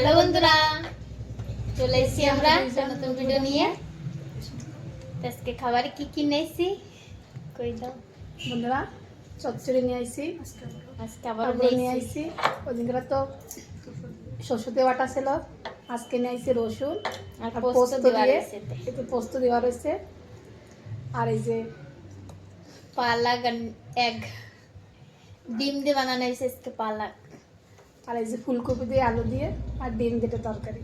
Hello বন্ধুরা, চলে এসেছি আমরা নতুন ভিডিও নিয়ে। আজকে খাবারে কি কি নিয়েছি কই দাও বন্ধুরা। চচ্চড়ি নিয়ে আইছি, আজকে আবার নিয়ে আইছি। ওদিনকে তো সরষে বাটা ছিল, আজকে নিয়ে আইছি রসুন আর আর পোস্ত দিয়ে একটু পোস্ত দেওয়া রয়েছে। আর এই যে পালাক এগ ডিম দিয়ে বানানো হয়েছে আজকে পালাক। আর এই যে ফুলকপি দিয়ে আলু দিয়ে আর ডিম দিয়ে তরকারি।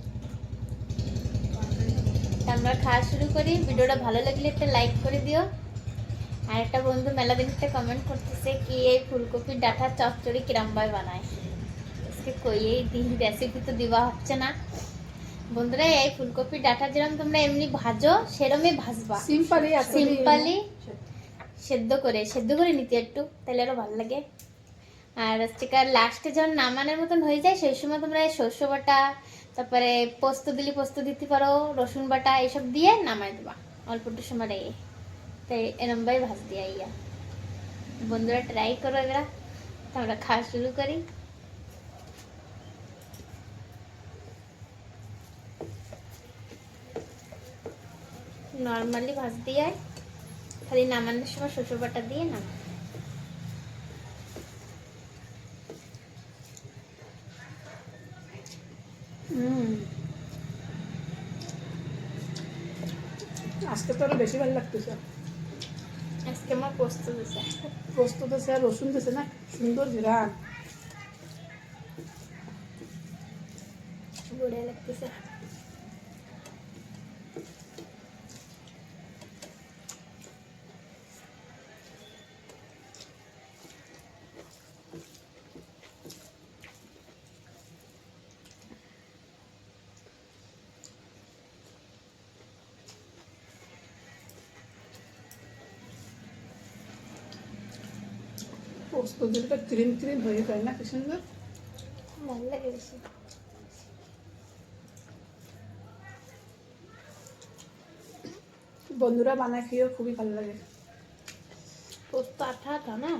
আমরা খাওয়া শুরু করি। ভিডিওটা ভালো লাগলে একটা লাইক করে দিও। আর একটা বন্ধু মেলা দিন একটা কমেন্ট করতেছে কি এই ফুলকপির ডাঁটা চচ্চড়ি কিরাম ভাবে বানায়। আজকে কই এই দিন রেসিপি তো দেওয়া হচ্ছে না বন্ধুরা। এই ফুলকপির ডাঁটা যেরকম তোমরা এমনি ভাজো সেরকমই ভাজবা, সিম্পলি সেদ্ধ করে নিতে একটু, তাহলে আরো ভালো লাগে। আর হচ্ছে লাস্টে যখন নামানোর মতন হয়ে যায় সেই সময় তোমরা সর্ষে বাটা, তারপরে পোস্ত দিলে পোস্ত দিতে পারো, রসুন বাটা এসব দিয়ে নামাই দেবা অল্প একটু সময় রেখে। তাই এরম ভাই ভাজ দিয়া ইয়া বন্ধুরা ট্রাই করো এরা। তো আমরা খাওয়া শুরু করি। নর্মালি ভাজ দিয়ে খালি নামানোর সময় সর্ষে বাটা দিয়ে নামা। আজকে তো আরো বেশি ভালো লাগতেছে। আজকে আমার পোস্ত দিছে, পোস্ত দিয়েছে আর রসুন দিয়েছে না, সুন্দর ঘ্রাণ। বড়িয়া লাগতেছে। পোস্ত দিলে ক্রিম ক্রিম হয়ে যায় না, কি সুন্দর ভালো লাগে বেশি। বন্ধুরা বানায় খেয়েও খুবই ভালো লাগে। পোস্ত আঠা আঠা না,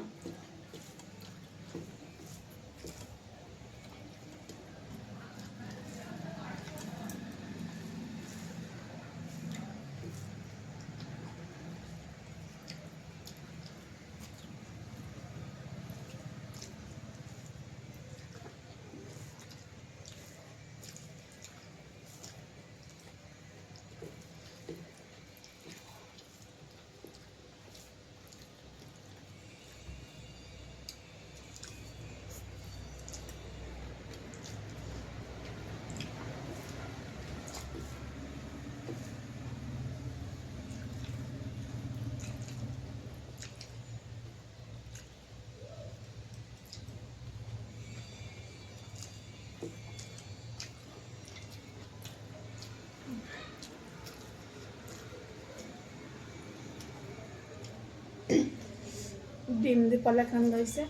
ডিম দিয়ে পালাক রান্না হয়েছে।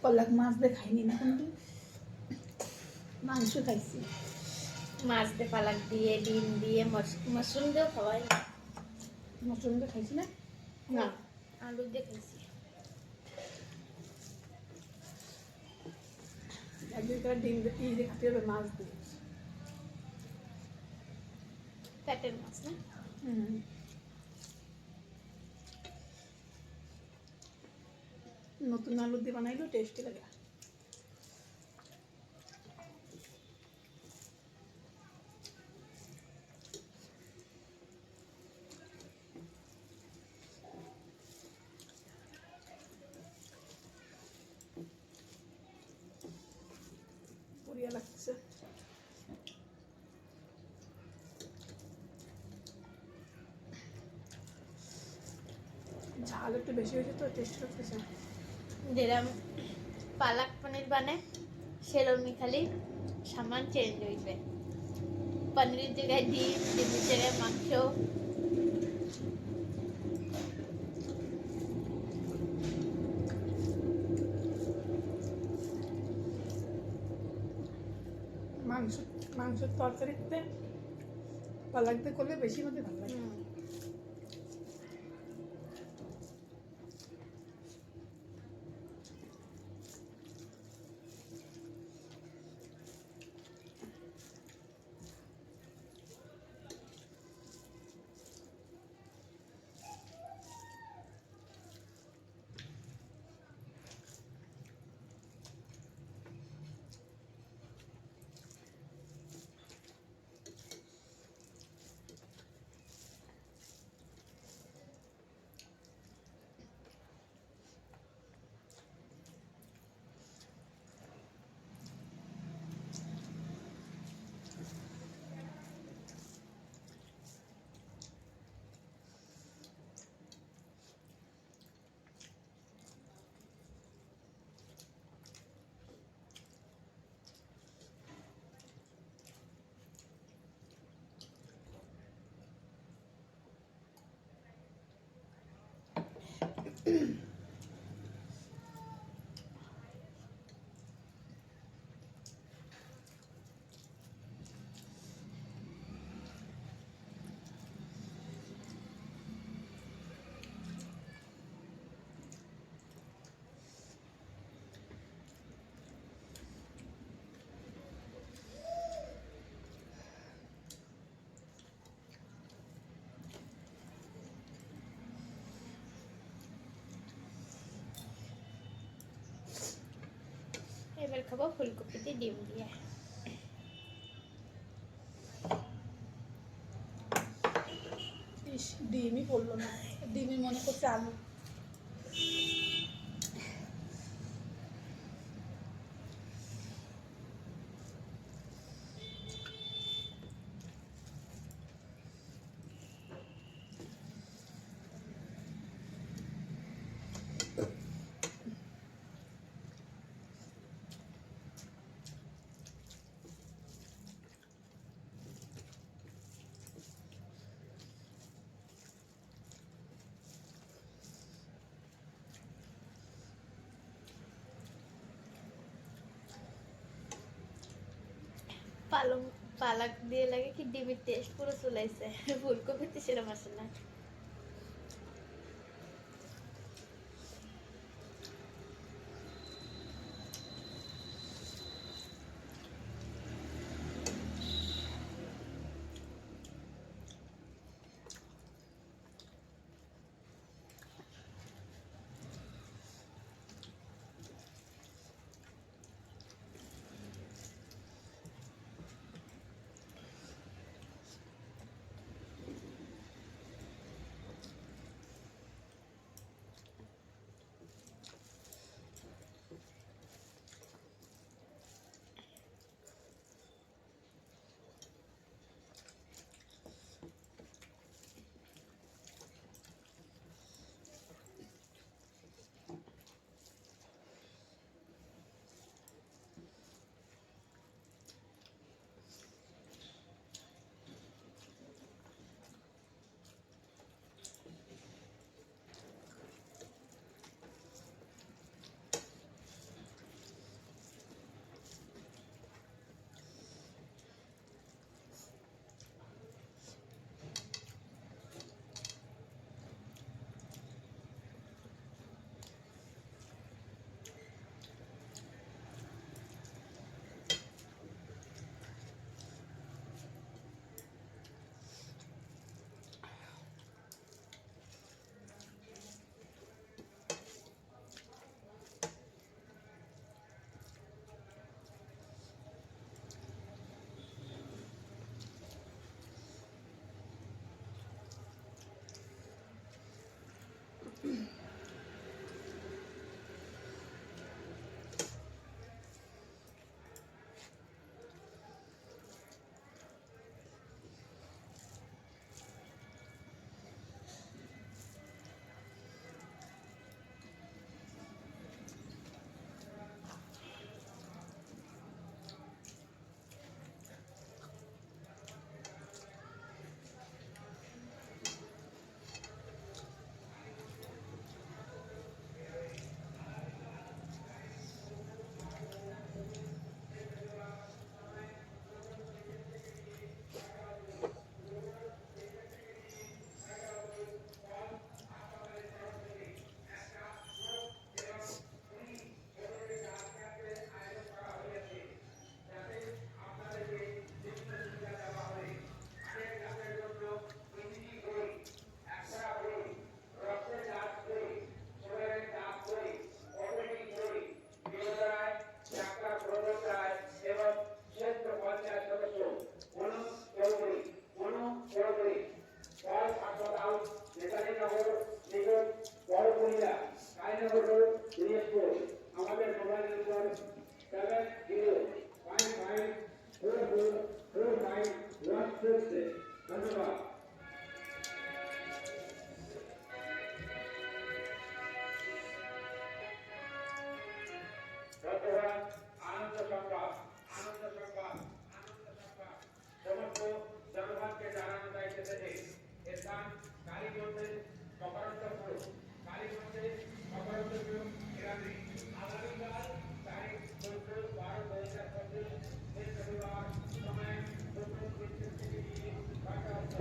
পালাক মাছ দিয়ে খাইনি না, কিন্তু মাংস খাইছি। মাছ দিয়ে পালাক দিয়ে ডিম দিয়ে মাশরুম দিয়েও খাওয়াই। মাশরুম দিয়ে খাইছি না, না আলু দিয়ে খাইছি। একদিন করে ডিম দিয়ে খাতে হবে, মাছ দিয়ে। পেটের মাছ না, নতুন আলু দিয়ে বানাইলেও টেস্টি লাগে। বড়িয়া লাগছে। ঝাল একটু বেশি হয়েছে তো টেস্ট করতেছে। যেরকম পালাক পনির বানায় সেরকমই, খালি সামান চেঞ্জ হইবে। পনিরের জায়গায় ডিম, ডিমের জায়গায় মাংস। মাংসের তরকারিতে পালাক দিয়ে করলে বেশি মধ্যে ভালো লাগে। এবার খাবো ফুলকপিতে ডিম দিয়ে। ইস, ডিমই পড়লো না, ডিমই মনে করছে আলু। পালক দিয়ে লাগে কি ডিমের টেস্ট পুরো চলে আসে, ফুলকপিতে সেরকম আসে না। আমাদের মোবাইল নম্বর 7055444516 ধন্যবাদ। ধন্যবাদ। আনন্দ সংবাদ আনন্দ সংবাদ আনন্দ সংবাদ সমস্ত জনগণকে জানানো যাইতেছে যে স্থান কালীগঞ্জের সকারান্তপুর কালীগঞ্জের সকারান্তপুর গ্রামে আগামীকাল তারিখ 14/12/2025 বৃহস্পতিবার সময় দুপুর 3 থেকে 5টা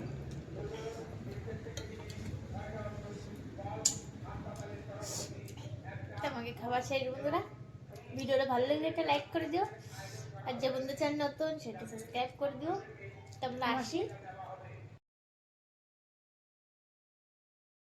দুপুর 3 থেকে 5টা হাসপাতালের সভাপতি তোমাকে খাবার শেষ বন্ধুরা, ভিডিওটা ভালো লাগলে একটা লাইক করে দিও, আর যে বন্ধু চ্যানেল নতুন সেটা সাবস্ক্রাইব করে দিও। তোমরা আসি।